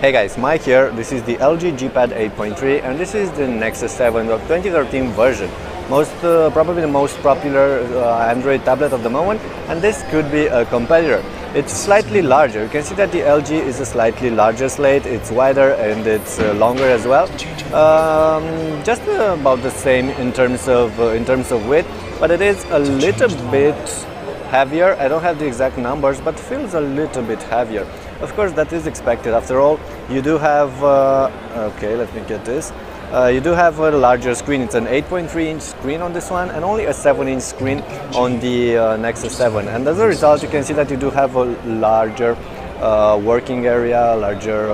Hey guys, Mike here. This is the LG GPad 8.3 and this is the Nexus 7 of 2013 version. Probably the most popular Android tablet of the moment, and this could be a competitor. It's slightly larger. You can see that the LG is a slightly larger slate. It's wider and it's longer as well. Just about the same in terms of width, but it is a little bit heavier. I don't have the exact numbers, but feels a little bit heavier. Of course, that is expected. After all, you do have okay, let me get this. You do have a larger screen. It's an 8.3-inch screen on this one and only a 7-inch screen on the Nexus 7. And as a result, you can see that you do have a larger working area, larger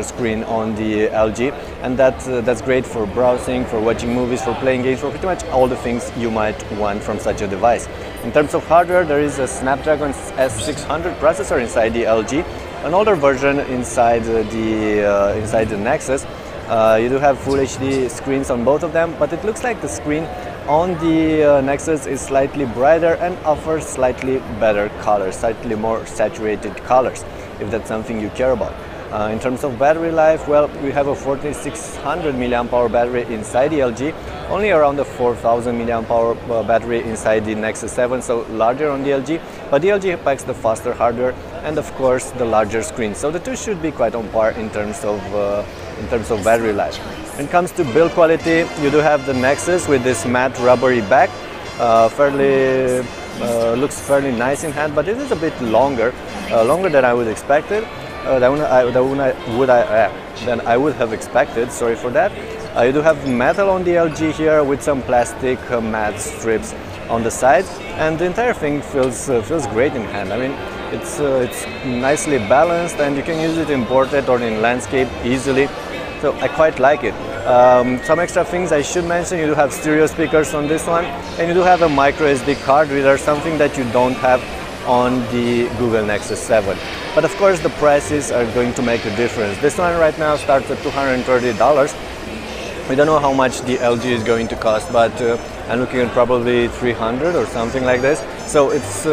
screen on the LG, and that's great for browsing, for watching movies, for playing games, for pretty much all the things you might want from such a device. In terms of hardware, there is a Snapdragon S600 processor inside the LG, an older version inside the Nexus. You do have Full HD screens on both of them, but it looks like the screen on the Nexus is slightly brighter and offers slightly better colors, slightly more saturated colors, if that's something you care about. In terms of battery life, well, we have a 4600 mAh battery inside the LG, only around the 4000 mAh battery inside the Nexus 7, so larger on the LG, but the LG packs the faster hardware and of course the larger screen, so the two should be quite on par in terms of battery life. When it comes to build quality, you do have the Nexus with this matte rubbery back, looks fairly nice in hand, but it is a bit longer than I would expect it. Than I would have expected. Sorry for that. You do have metal on the LG here with some plastic matte strips on the sides, and the entire thing feels great in hand. I mean, it's nicely balanced, and you can use it in portrait or in landscape easily. So I quite like it. Some extra things I should mention: you do have stereo speakers on this one, and you do have a micro SD card reader, something that you don't have on the Google Nexus 7. But of course the prices are going to make a difference. This one right now starts at $230. We don't know how much the LG is going to cost, but I'm looking at probably 300 or something like this. So it's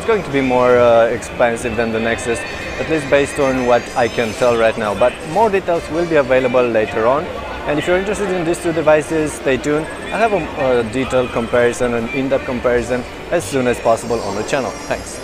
going to be more expensive than the Nexus, at least based on what I can tell right now. But more details will be available later on. And if you're interested in these two devices, stay tuned. I have a detailed comparison, an in-depth comparison as soon as possible on the channel. Thanks.